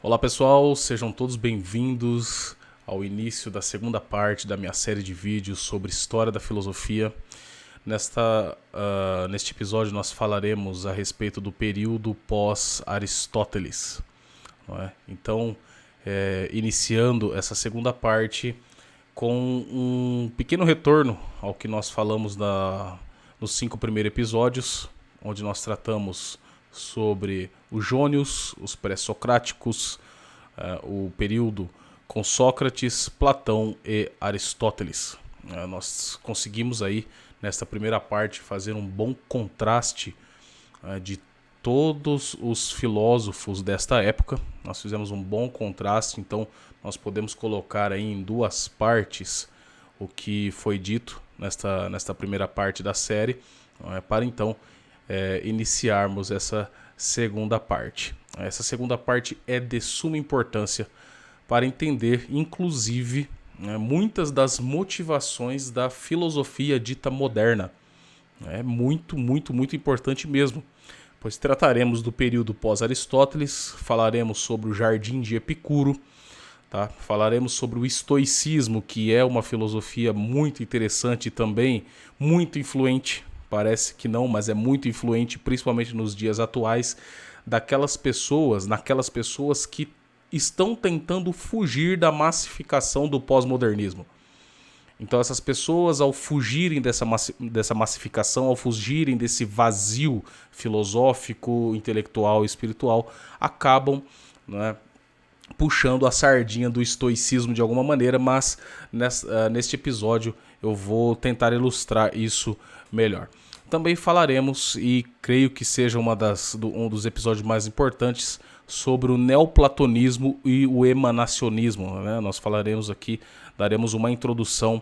Olá pessoal, sejam todos bem-vindos ao início da segunda parte da minha série de vídeos sobre história da filosofia. Neste episódio nós falaremos a respeito do período pós-Aristóteles, não é? Então, iniciando essa segunda parte com um pequeno retorno ao que nós falamos nos 5 primeiros episódios, onde nós tratamos sobre os jônios, os pré-socráticos, o período com Sócrates, Platão e Aristóteles. Nós conseguimos aí, nesta primeira parte, fazer um bom contraste de todos os filósofos desta época. Nós fizemos um bom contraste, então nós podemos colocar aí em duas partes o que foi dito nesta primeira parte da série, para então iniciarmos essa segunda parte. Essa segunda parte é de suma importância para entender, inclusive, muitas das motivações da filosofia dita moderna. É muito importante mesmo, pois trataremos do período pós-Aristóteles, falaremos sobre o Jardim de Epicuro, tá? Falaremos sobre o estoicismo, que é uma filosofia muito interessante e também muito influente. Parece que não, mas é muito influente, principalmente nos dias atuais, naquelas pessoas que estão tentando fugir da massificação do pós-modernismo. Então essas pessoas, ao fugirem dessa massificação, ao fugirem desse vazio filosófico, intelectual e espiritual, acabam, né, puxando a sardinha do estoicismo de alguma maneira, mas neste episódio eu vou tentar ilustrar isso melhor. Também falaremos, e creio que seja um dos episódios mais importantes, sobre o neoplatonismo e o emanacionismo, né? Nós falaremos aqui, daremos uma introdução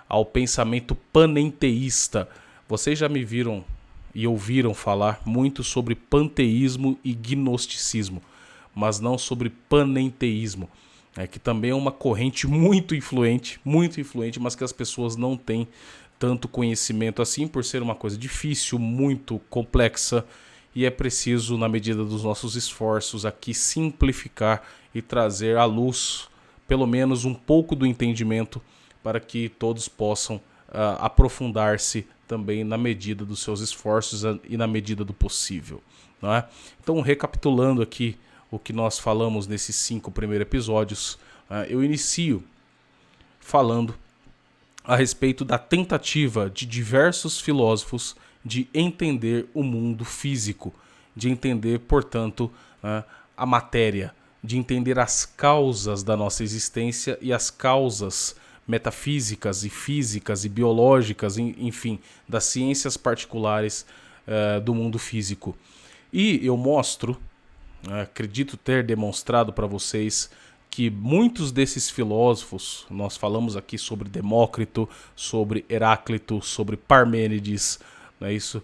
ao pensamento panenteísta. Vocês já me viram e ouviram falar muito sobre panteísmo e gnosticismo, mas não sobre panenteísmo, que também é uma corrente muito influente, mas que as pessoas não têm tanto conhecimento assim, por ser uma coisa difícil, muito complexa, e é preciso, na medida dos nossos esforços, aqui simplificar e trazer à luz, pelo menos um pouco do entendimento, para que todos possam aprofundar-se também na medida dos seus esforços e na medida do possível, não é? Então, recapitulando aqui o que nós falamos nesses 5 primeiros episódios, eu inicio falando a respeito da tentativa de diversos filósofos de entender o mundo físico, de entender, portanto, a matéria, de entender as causas da nossa existência e as causas metafísicas e físicas e biológicas, enfim, das ciências particulares do mundo físico. E eu mostro, acredito ter demonstrado para vocês, que muitos desses filósofos, nós falamos aqui sobre Demócrito, sobre Heráclito, sobre Parmênides, não é isso?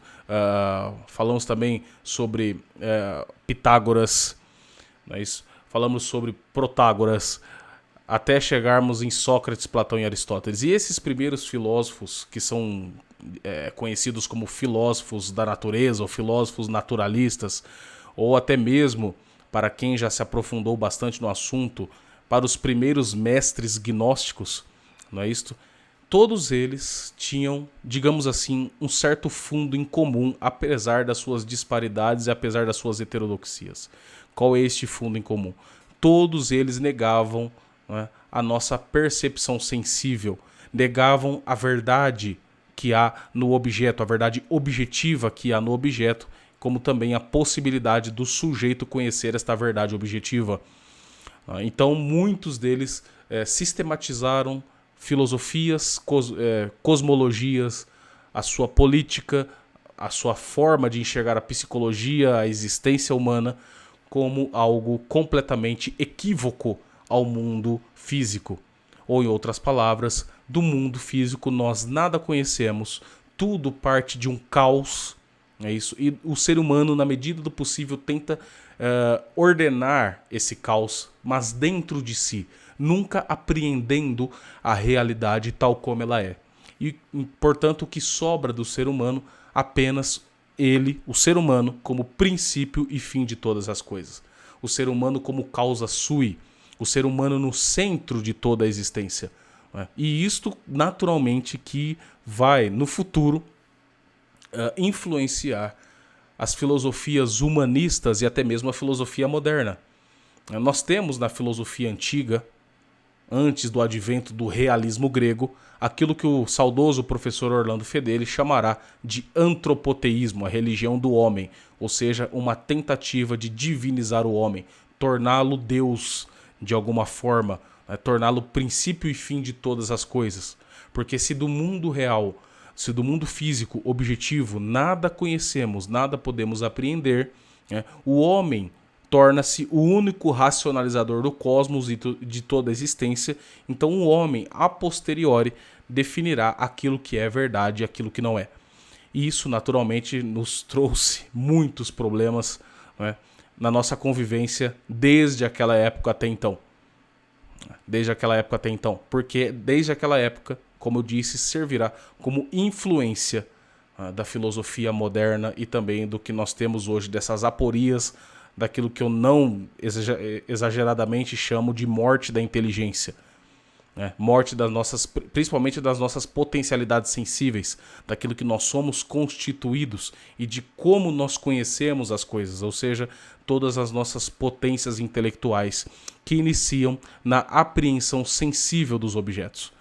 Falamos também sobre Pitágoras, não é isso? Falamos sobre Protágoras, até chegarmos em Sócrates, Platão e Aristóteles. E esses primeiros filósofos, que são conhecidos como filósofos da natureza, ou filósofos naturalistas, ou até mesmo, para quem já se aprofundou bastante no assunto, para os primeiros mestres gnósticos, não é isto? Todos eles tinham, digamos assim, um certo fundo em comum, apesar das suas disparidades e apesar das suas heterodoxias. Qual é este fundo em comum? Todos eles negavam, né, a nossa percepção sensível, negavam a verdade que há no objeto, a verdade objetiva que há no objeto, como também a possibilidade do sujeito conhecer esta verdade objetiva. Então, muitos deles sistematizaram filosofias, cosmologias, a sua política, a sua forma de enxergar a psicologia, a existência humana, como algo completamente equívoco ao mundo físico. Ou, em outras palavras, do mundo físico nós nada conhecemos, tudo parte de um caos. É isso. E o ser humano, na medida do possível, tenta ordenar esse caos, mas dentro de si, nunca apreendendo a realidade tal como ela é. E, portanto, o que sobra do ser humano apenas ele, o ser humano, como princípio e fim de todas as coisas. o ser humano como causa sui, o ser humano no centro de toda a existência. E isto, naturalmente, que vai, no futuro, influenciar as filosofias humanistas e até mesmo a filosofia moderna. Nós temos na filosofia antiga, antes do advento do realismo grego, aquilo que o saudoso professor Orlando Fedeli chamará de antropoteísmo, a religião do homem, ou seja, uma tentativa de divinizar o homem, torná-lo Deus de alguma forma, torná-lo princípio e fim de todas as coisas. Porque se do mundo real, se do mundo físico objetivo nada conhecemos, nada podemos apreender, o homem torna-se o único racionalizador do cosmos e de toda a existência. Então o homem, a posteriori, definirá aquilo que é verdade e aquilo que não é. E isso, naturalmente, nos trouxe muitos problemas, na nossa convivência desde aquela época até então. Porque desde aquela época, como eu disse, servirá como influência da filosofia moderna e também do que nós temos hoje, dessas aporias, daquilo que eu não exageradamente chamo de morte da inteligência. Morte das nossas, principalmente das nossas potencialidades sensíveis, daquilo que nós somos constituídos e de como nós conhecemos as coisas, ou seja, todas as nossas potências intelectuais que iniciam na apreensão sensível dos objetos.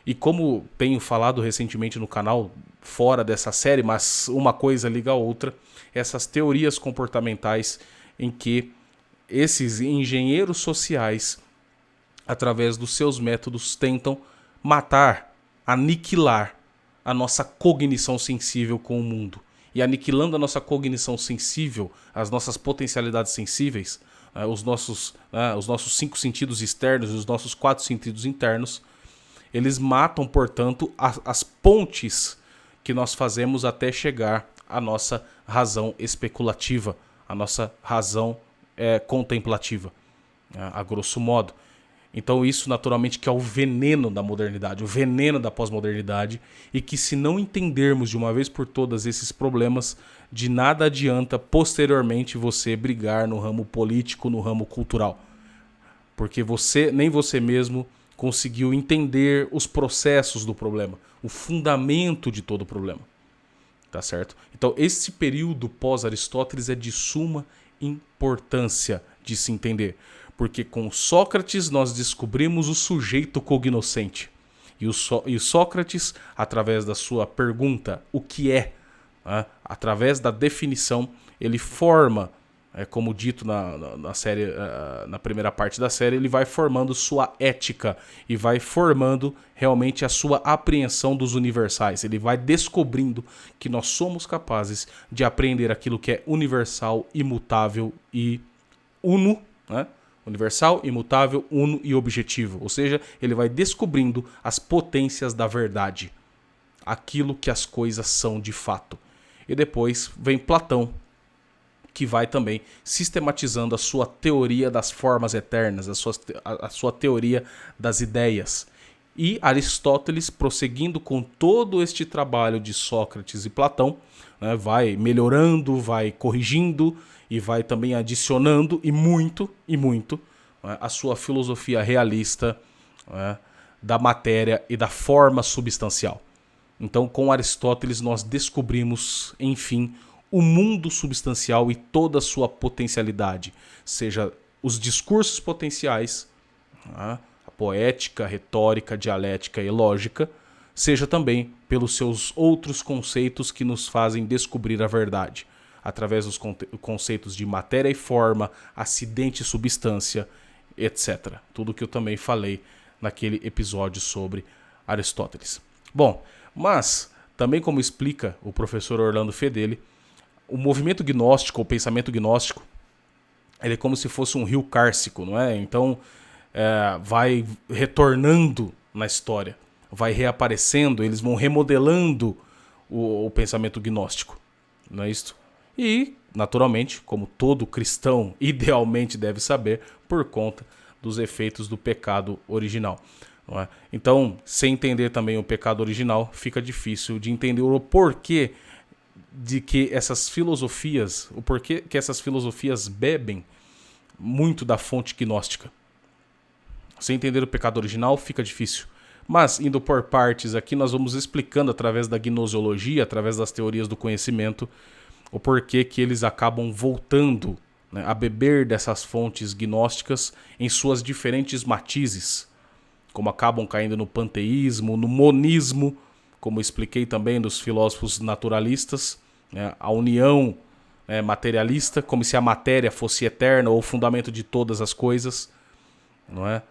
E como tenho falado recentemente no canal, fora dessa série, mas uma coisa liga a outra, essas teorias comportamentais em que esses engenheiros sociais, através dos seus métodos, tentam matar, aniquilar a nossa cognição sensível com o mundo. E aniquilando a nossa cognição sensível, as nossas potencialidades sensíveis, os nossos 5 sentidos externos e os nossos 4 sentidos internos, eles matam, portanto, as pontes que nós fazemos até chegar à nossa razão especulativa, a nossa razão contemplativa, a grosso modo. Então isso naturalmente que é o veneno da modernidade, o veneno da pós-modernidade, e que se não entendermos de uma vez por todas esses problemas, de nada adianta posteriormente você brigar no ramo político, no ramo cultural. Porque nem você mesmo conseguiu entender os processos do problema, o fundamento de todo o problema. Tá certo? Então esse período pós-Aristóteles é de suma importância de se entender. Porque com Sócrates nós descobrimos o sujeito cognoscente. E o Sócrates, através da sua pergunta, o que é? Através da definição, ele forma, como dito na série, na primeira parte da série, ele vai formando sua ética e vai formando realmente a sua apreensão dos universais. Ele vai descobrindo que nós somos capazes de apreender aquilo que é universal, imutável e uno, universal, imutável, uno e objetivo. Ou seja, ele vai descobrindo as potências da verdade, aquilo que as coisas são de fato. E depois vem Platão, que vai também sistematizando a sua teoria das formas eternas, a sua teoria das ideias. E Aristóteles, prosseguindo com todo este trabalho de Sócrates e Platão, vai melhorando, vai corrigindo e vai também adicionando e muito a sua filosofia realista da matéria e da forma substancial. Então, com Aristóteles nós descobrimos, enfim, o mundo substancial e toda a sua potencialidade, seja os discursos potenciais, a poética, a retórica, a dialética e lógica, seja também pelos seus outros conceitos que nos fazem descobrir a verdade, através dos conceitos de matéria e forma, acidente e substância, etc. Tudo que eu também falei naquele episódio sobre Aristóteles. Bom, mas também como explica o professor Orlando Fedeli, o movimento gnóstico, o pensamento gnóstico, ele é como se fosse um rio cárcico, não é? Então, vai retornando na história, vai reaparecendo, eles vão remodelando o pensamento gnóstico, não é isso? E, naturalmente, como todo cristão idealmente deve saber, por conta dos efeitos do pecado original. Não é? Então, sem entender também o pecado original, fica difícil de entender o porquê de que essas filosofias, o porquê que essas filosofias bebem muito da fonte gnóstica. Sem entender o pecado original fica difícil. Mas, indo por partes aqui, nós vamos explicando através da gnosiologia, através das teorias do conhecimento, o porquê que eles acabam voltando, né, a beber dessas fontes gnósticas em suas diferentes matizes, como acabam caindo no panteísmo, no monismo, como expliquei também dos filósofos naturalistas, né, a união materialista, como se a matéria fosse eterna ou o fundamento de todas as coisas, não é?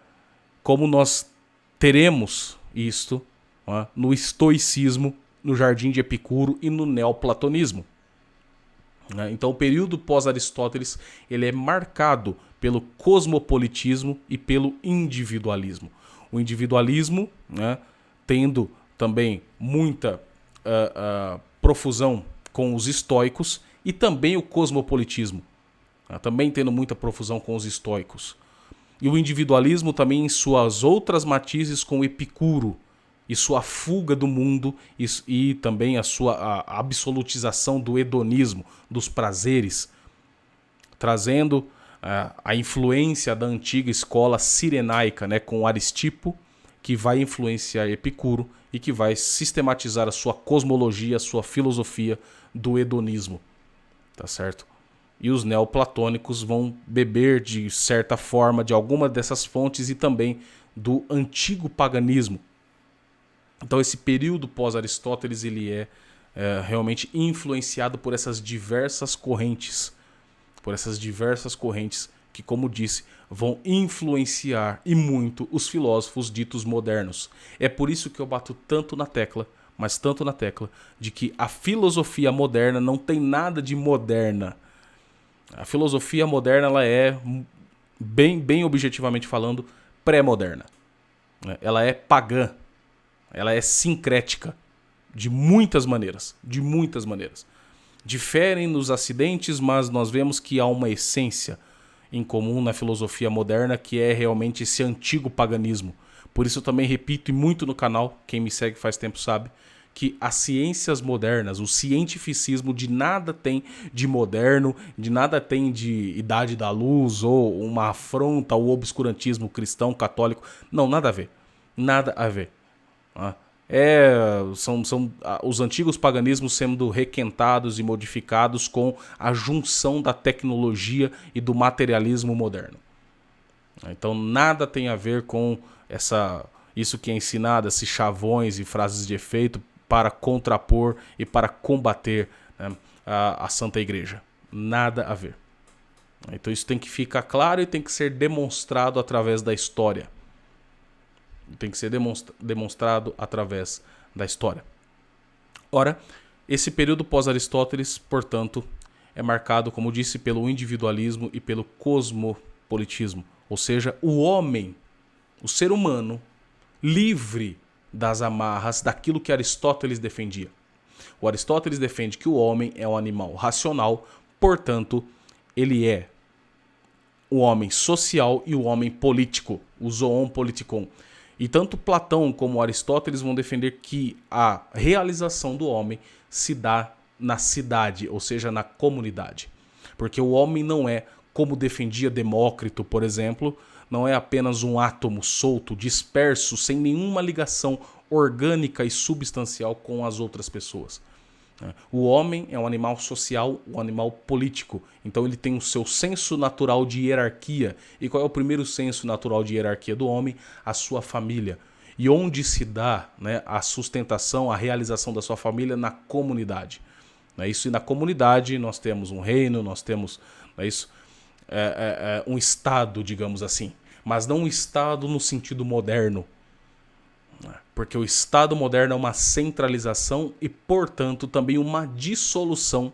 Como nós teremos isto, não é, no estoicismo, no Jardim de Epicuro e no neoplatonismo. Então o período pós-Aristóteles ele é marcado pelo cosmopolitismo e pelo individualismo. O individualismo, né, tendo também muita profusão com os estoicos, e também o cosmopolitismo, também tendo muita profusão com os estoicos. E o individualismo também em suas outras matizes com Epicuro, e sua fuga do mundo e também a absolutização do hedonismo, dos prazeres, trazendo a influência da antiga escola cirenaica, né, com Aristipo, que vai influenciar Epicuro e que vai sistematizar a sua cosmologia, a sua filosofia do hedonismo. Tá certo? E os neoplatônicos vão beber de certa forma de alguma dessas fontes e também do antigo paganismo. Então esse período pós-Aristóteles ele é realmente influenciado por essas diversas correntes, que, como disse, vão influenciar e muito os filósofos ditos modernos. É por isso que eu bato tanto na tecla, de que a filosofia moderna não tem nada de moderna. A filosofia moderna ela é, bem objetivamente falando, pré-moderna. Ela é pagã, ela é sincrética, de muitas maneiras. Diferem nos acidentes, mas nós vemos que há uma essência em comum na filosofia moderna, que é realmente esse antigo paganismo. Por isso eu também repito, e muito no canal, quem me segue faz tempo sabe, que as ciências modernas, o cientificismo de nada tem de moderno, de nada tem de idade da luz, ou uma afronta ao obscurantismo cristão, católico. Não, nada a ver. Nada a ver. São os antigos paganismos sendo requentados e modificados com a junção da tecnologia e do materialismo moderno. Então nada tem a ver com isso que é ensinado, esses chavões e frases de efeito para contrapor e para combater, né, a Santa Igreja. Nada a ver. Então isso tem que ficar claro e tem que ser demonstrado através da história. Ora, esse período pós-Aristóteles, portanto, é marcado, como disse, pelo individualismo e pelo cosmopolitismo. Ou seja, o homem, o ser humano, livre das amarras daquilo que Aristóteles defendia. O Aristóteles defende que o homem é um animal racional, portanto, ele é o homem social e o homem político, o zoon politikon. E tanto Platão como Aristóteles vão defender que a realização do homem se dá na cidade, ou seja, na comunidade. Porque o homem não é, como defendia Demócrito, por exemplo, não é apenas um átomo solto, disperso, sem nenhuma ligação orgânica e substancial com as outras pessoas. O homem é um animal social, um animal político. Então ele tem o seu senso natural de hierarquia. E qual é o primeiro senso natural de hierarquia do homem? A sua família. E onde se dá, né, a sustentação, a realização da sua família? Na comunidade. Isso, e na comunidade nós temos um reino, nós temos um Estado, digamos assim. Mas não um Estado no sentido moderno. Porque o Estado moderno é uma centralização e, portanto, também uma dissolução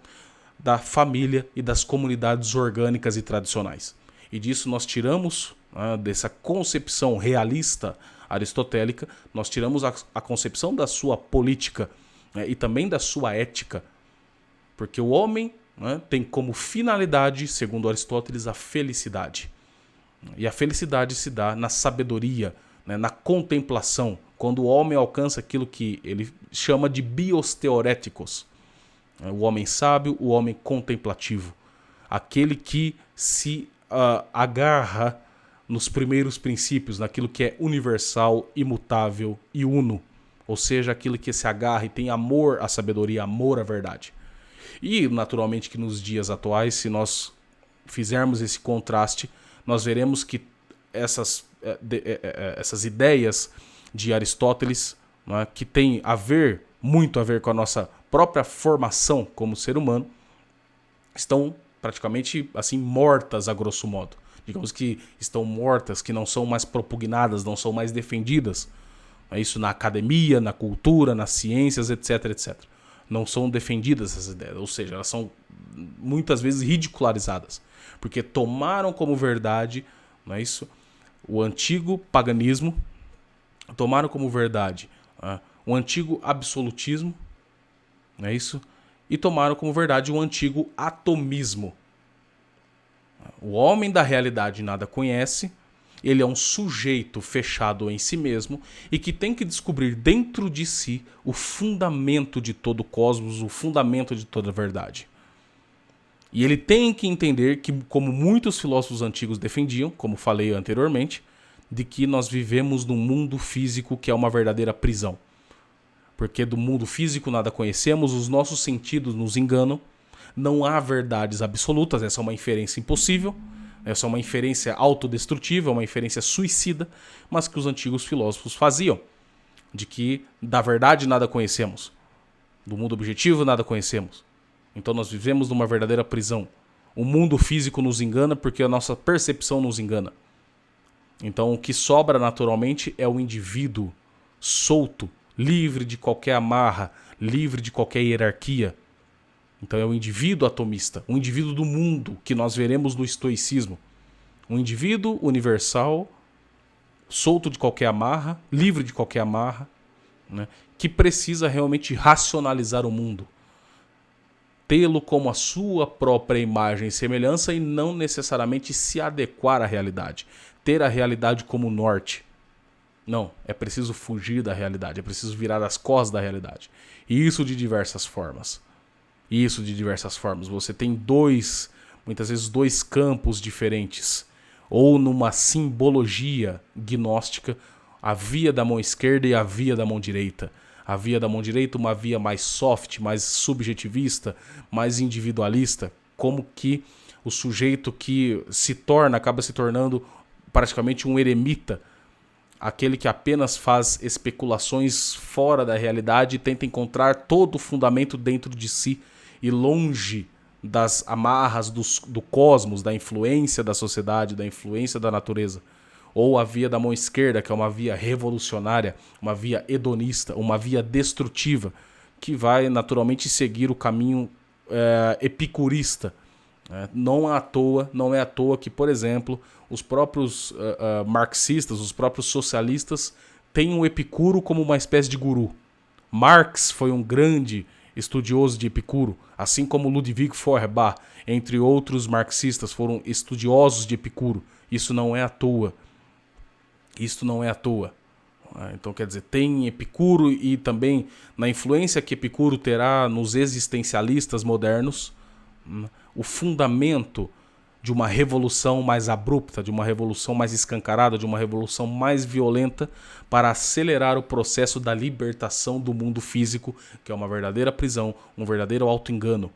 da família e das comunidades orgânicas e tradicionais. E disso nós tiramos, dessa concepção realista aristotélica, nós tiramos a concepção da sua política, e também da sua ética. Porque o homem, tem como finalidade, segundo Aristóteles, a felicidade. E a felicidade se dá na sabedoria, na contemplação, quando o homem alcança aquilo que ele chama de bios theoreticos. O homem sábio, o homem contemplativo. Aquele que se agarra nos primeiros princípios, naquilo que é universal, imutável e uno. Ou seja, aquilo que se agarra e tem amor à sabedoria, amor à verdade. E, naturalmente, que nos dias atuais, se nós fizermos esse contraste, nós veremos que essas ideias de Aristóteles, né, que tem muito a ver com a nossa própria formação como ser humano, estão praticamente assim mortas a grosso modo. Digamos que estão mortas, que não são mais propugnadas, não são mais defendidas. Isso na academia, na cultura, nas ciências, etc, etc. Não são defendidas essas ideias, ou seja, elas são muitas vezes ridicularizadas, porque tomaram como verdade, não é isso? O antigo paganismo, tomaram como verdade o antigo absolutismo, não é isso? E tomaram como verdade o antigo atomismo. O homem da realidade nada conhece, ele é um sujeito fechado em si mesmo e que tem que descobrir dentro de si o fundamento de todo o cosmos, o fundamento de toda a verdade. E ele tem que entender que, como muitos filósofos antigos defendiam, como falei anteriormente, de que nós vivemos num mundo físico que é uma verdadeira prisão. Porque do mundo físico nada conhecemos, os nossos sentidos nos enganam, não há verdades absolutas, essa é uma inferência impossível, essa é uma inferência autodestrutiva, uma inferência suicida, mas que os antigos filósofos faziam, de que da verdade nada conhecemos, do mundo objetivo nada conhecemos. Então nós vivemos numa verdadeira prisão. O mundo físico nos engana porque a nossa percepção nos engana. Então o que sobra naturalmente é o indivíduo solto, livre de qualquer amarra, livre de qualquer hierarquia. Então é o indivíduo atomista, o indivíduo do mundo que nós veremos no estoicismo. Um indivíduo universal, solto de qualquer amarra, livre de qualquer amarra, né, que precisa realmente racionalizar o mundo. Tê-lo como a sua própria imagem e semelhança e não necessariamente se adequar à realidade. Ter a realidade como norte. Não, é preciso fugir da realidade, é preciso virar as costas da realidade. E isso de diversas formas. Você tem muitas vezes dois campos diferentes. Ou numa simbologia gnóstica, a via da mão esquerda e a via da mão direita. A via da mão direita, uma via mais soft, mais subjetivista, mais individualista, como que o sujeito que acaba se tornando praticamente um eremita, aquele que apenas faz especulações fora da realidade e tenta encontrar todo o fundamento dentro de si e longe das amarras do cosmos, da influência da sociedade, da influência da natureza. Ou a via da mão esquerda, que é uma via revolucionária, uma via hedonista, uma via destrutiva, que vai naturalmente seguir o caminho epicurista. Não é à toa que, por exemplo, os próprios marxistas, os próprios socialistas, têm o Epicuro como uma espécie de guru. Marx foi um grande estudioso de Epicuro, assim como Ludwig Feuerbach, entre outros marxistas, foram estudiosos de Epicuro. Isso não é à toa. Então, quer dizer, tem Epicuro e também na influência que Epicuro terá nos existencialistas modernos, o fundamento de uma revolução mais abrupta, de uma revolução mais escancarada, de uma revolução mais violenta para acelerar o processo da libertação do mundo físico, que é uma verdadeira prisão, um verdadeiro auto-engano.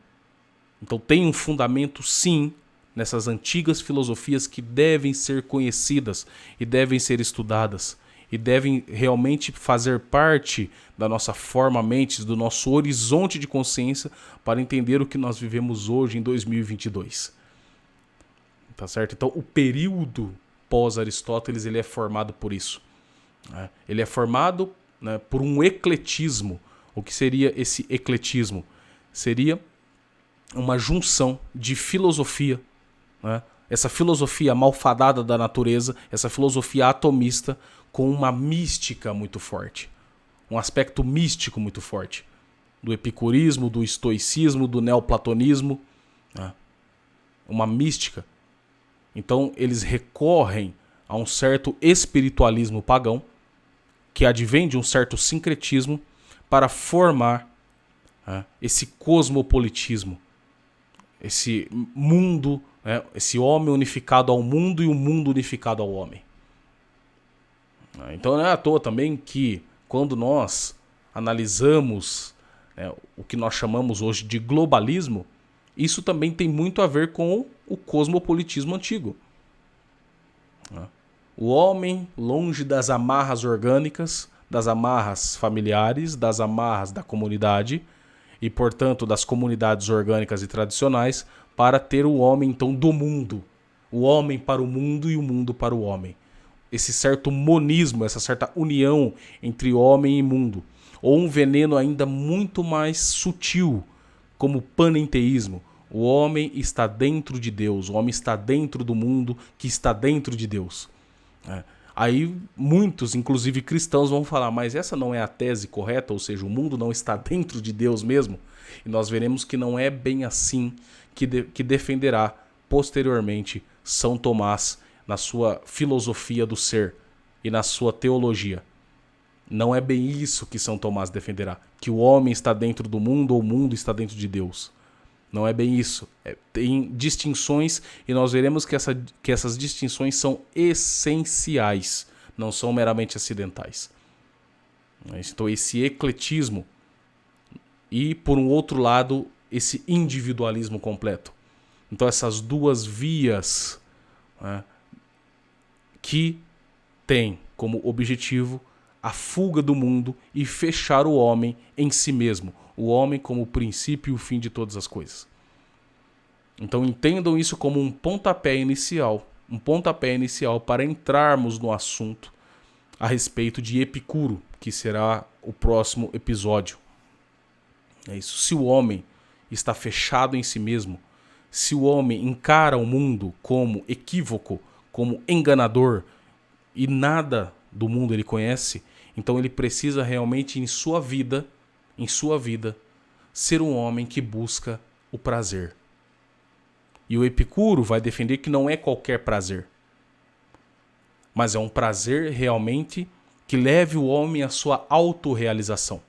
Então tem um fundamento, sim, nessas antigas filosofias que devem ser conhecidas e devem ser estudadas e devem realmente fazer parte da nossa forma-mente, do nosso horizonte de consciência para entender o que nós vivemos hoje em 2022. Tá certo? Então o período pós-Aristóteles ele é formado por isso. Né? Ele é formado, né, por um ecletismo. O que seria esse ecletismo? Seria uma junção de filosofia, né? Essa filosofia malfadada da natureza, essa filosofia atomista com uma mística muito forte, um aspecto místico muito forte, do epicurismo, do estoicismo, do neoplatonismo, né? Uma mística. Então eles recorrem a um certo espiritualismo pagão, que advém de um certo sincretismo, para formar esse cosmopolitismo, esse mundo né? Esse homem unificado ao mundo e o mundo unificado ao homem. Então não é à toa também que quando nós analisamos, né, o que nós chamamos hoje de globalismo, isso também tem muito a ver com o cosmopolitismo antigo. O homem longe das amarras orgânicas, das amarras familiares, das amarras da comunidade e, portanto, das comunidades orgânicas e tradicionais, para ter o homem, então, do mundo. O homem para o mundo e o mundo para o homem. Esse certo monismo, essa certa união entre homem e mundo. Ou um veneno ainda muito mais sutil, como o panenteísmo. O homem está dentro de Deus, o homem está dentro do mundo que está dentro de Deus. Aí muitos, inclusive cristãos, vão falar, mas essa não é a tese correta, ou seja, o mundo não está dentro de Deus mesmo? E nós veremos que não é bem assim que defenderá posteriormente São Tomás na sua filosofia do ser e na sua teologia. Não é bem isso que São Tomás defenderá, que o homem está dentro do mundo ou o mundo está dentro de Deus. Não é bem isso. Tem distinções e nós veremos que essas distinções são essenciais, não são meramente acidentais. Então esse ecletismo e, por um outro lado, esse individualismo completo. Então essas duas vias, né, que têm como objetivo a fuga do mundo e fechar o homem em si mesmo. O homem como o princípio e o fim de todas as coisas. Então entendam isso como um pontapé inicial para entrarmos no assunto a respeito de Epicuro, que será o próximo episódio. É isso. Se o homem está fechado em si mesmo, se o homem encara o mundo como equívoco, como enganador, e nada do mundo ele conhece, então ele precisa realmente em sua vida, ser um homem que busca o prazer. E o Epicuro vai defender que não é qualquer prazer, mas é um prazer realmente que leve o homem à sua autorrealização.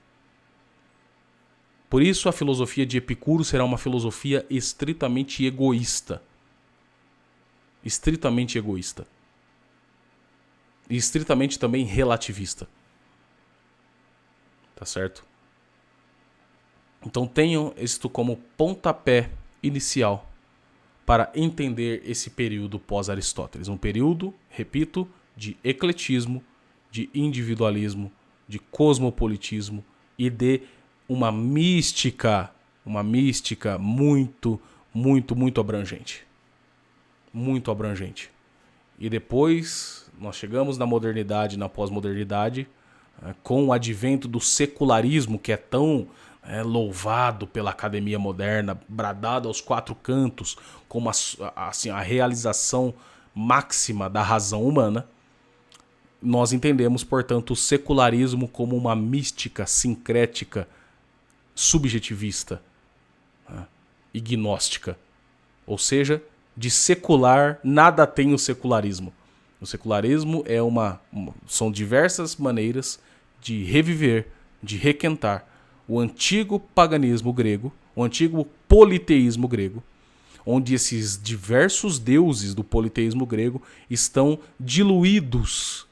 Por isso a filosofia de Epicuro será uma filosofia estritamente egoísta. Estritamente egoísta. E estritamente também relativista. Tá certo? Então tenham isto como pontapé inicial para entender esse período pós-Aristóteles. Um período, repito, de ecletismo, de individualismo, de cosmopolitismo e de uma mística muito, muito, muito abrangente. Muito abrangente. E depois nós chegamos na modernidade, na pós-modernidade, com o advento do secularismo, que é tão louvado pela academia moderna, bradado aos quatro cantos, como a realização máxima da razão humana. Nós entendemos, portanto, o secularismo como uma mística sincrética, subjetivista e gnóstica. Ou seja, de secular nada tem o secularismo. O secularismo são diversas maneiras de reviver, de requentar o antigo paganismo grego, o antigo politeísmo grego, onde esses diversos deuses do politeísmo grego estão diluídos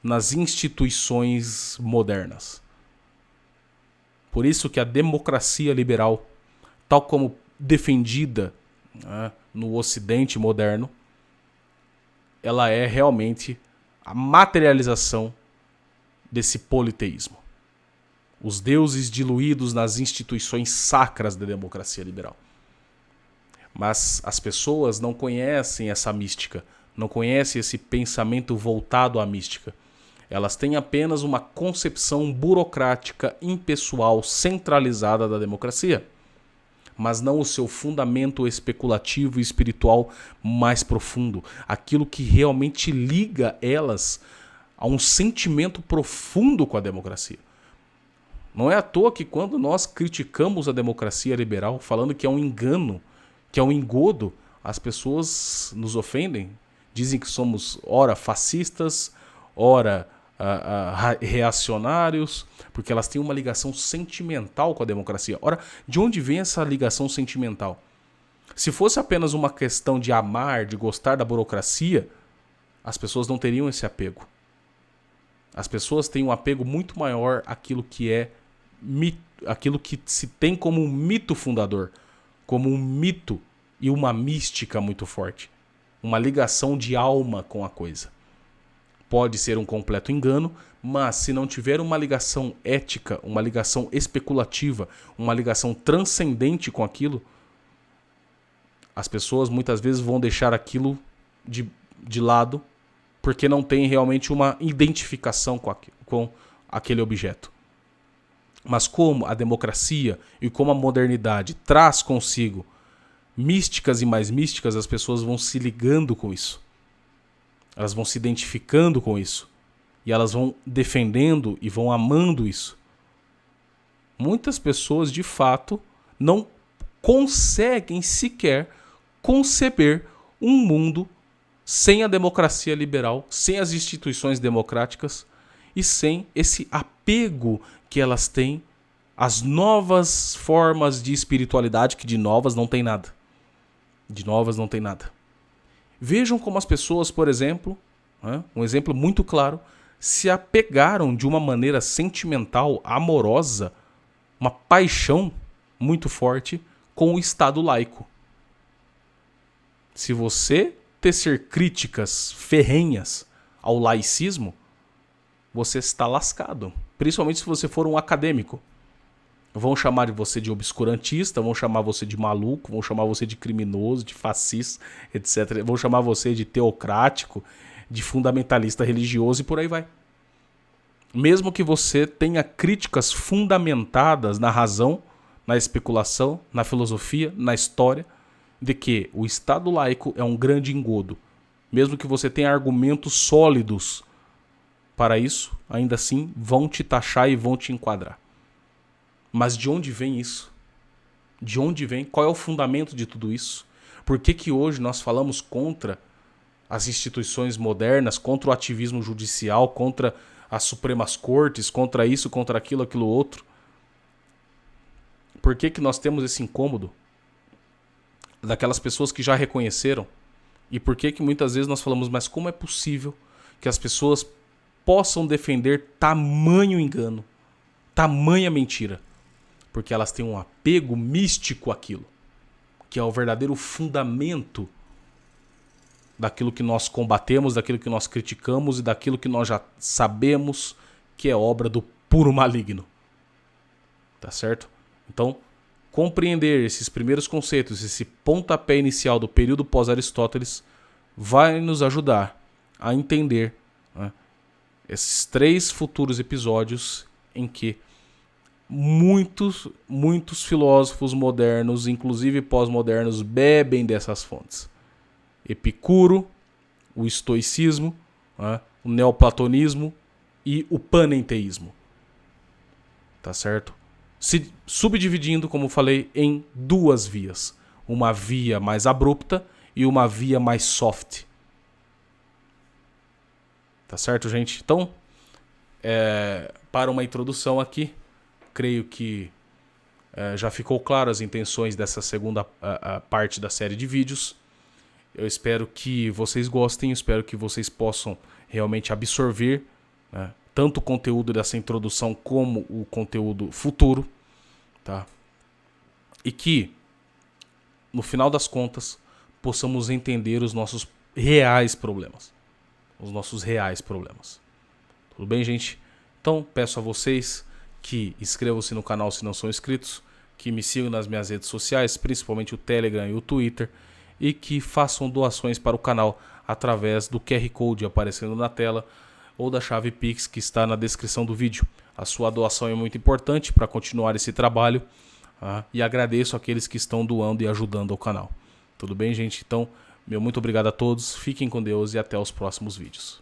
nas instituições modernas. Por isso que a democracia liberal, tal como defendida no Ocidente moderno, ela é realmente a materialização desse politeísmo. Os deuses diluídos nas instituições sacras da democracia liberal. Mas as pessoas não conhecem essa mística, não conhecem esse pensamento voltado à mística. Elas têm apenas uma concepção burocrática, impessoal, centralizada da democracia, mas não o seu fundamento especulativo e espiritual mais profundo, aquilo que realmente liga elas a um sentimento profundo com a democracia. Não é à toa que quando nós criticamos a democracia liberal, falando que é um engano, que é um engodo, as pessoas nos ofendem, dizem que somos ora fascistas, ora reacionários, porque elas têm uma ligação sentimental com a democracia. Ora, de onde vem essa ligação sentimental? Se fosse apenas uma questão de amar, de gostar da burocracia, as pessoas não teriam esse apego. As pessoas têm um apego muito maior àquilo que é mito, aquilo que se tem como um mito fundador, como um mito e uma mística muito forte, uma ligação de alma com a coisa. Pode ser um completo engano, mas se não tiver uma ligação ética, uma ligação especulativa, uma ligação transcendente com aquilo, as pessoas muitas vezes vão deixar aquilo de lado porque não tem realmente uma identificação com aquele objeto. Mas como a democracia e como a modernidade traz consigo místicas e mais místicas, as pessoas vão se ligando com isso. Elas vão se identificando com isso. E elas vão defendendo e vão amando isso. Muitas pessoas, de fato, não conseguem sequer conceber um mundo sem a democracia liberal, sem as instituições democráticas e sem esse apego que elas têm às novas formas de espiritualidade, que de novas não tem nada. De novas não tem nada. Vejam como as pessoas, por exemplo, um exemplo muito claro, se apegaram de uma maneira sentimental, amorosa, uma paixão muito forte com o Estado laico. Se você tecer críticas ferrenhas ao laicismo, você está lascado. Principalmente se você for um acadêmico. Vão chamar você de obscurantista, vão chamar você de maluco, vão chamar você de criminoso, de fascista, etc. Vão chamar você de teocrático, de fundamentalista religioso e por aí vai. Mesmo que você tenha críticas fundamentadas na razão, na especulação, na filosofia, na história, de que o Estado laico é um grande engodo. Mesmo que você tenha argumentos sólidos para isso, ainda assim vão te taxar e vão te enquadrar. Mas de onde vem isso? De onde vem? Qual é o fundamento de tudo isso? Por que hoje nós falamos contra as instituições modernas, contra o ativismo judicial, contra as Supremas Cortes, contra isso, contra aquilo, aquilo outro? Por que nós temos esse incômodo daquelas pessoas que já reconheceram? E por que muitas vezes nós falamos, mas como é possível que as pessoas possam defender tamanho engano, tamanha mentira? Porque elas têm um apego místico àquilo, que é o verdadeiro fundamento daquilo que nós combatemos, daquilo que nós criticamos e daquilo que nós já sabemos que é obra do puro maligno. Tá certo? Então, compreender esses primeiros conceitos, esse pontapé inicial do período pós-Aristóteles, vai nos ajudar a entender, né, esses 3 futuros episódios em que muitos filósofos modernos, inclusive pós-modernos, bebem dessas fontes. Epicuro, o estoicismo, o neoplatonismo e o panenteísmo. Tá certo? Se subdividindo, como falei, em 2 vias. Uma via mais abrupta e uma via mais soft. Tá certo, gente? Então, para uma introdução aqui, creio que já ficou claro as intenções dessa segunda parte da série de vídeos. Eu espero que vocês gostem, espero que vocês possam realmente absorver, né, tanto o conteúdo dessa introdução como o conteúdo futuro, tá? E que, no final das contas, possamos entender os nossos reais problemas. Os nossos reais problemas. Tudo bem, gente? Então, peço a vocês que inscrevam-se no canal se não são inscritos, que me sigam nas minhas redes sociais, principalmente o Telegram e o Twitter, e que façam doações para o canal através do QR Code aparecendo na tela ou da chave Pix que está na descrição do vídeo. A sua doação é muito importante para continuar esse trabalho, e agradeço àqueles que estão doando e ajudando o canal. Tudo bem, gente? Então, meu muito obrigado a todos, fiquem com Deus e até os próximos vídeos.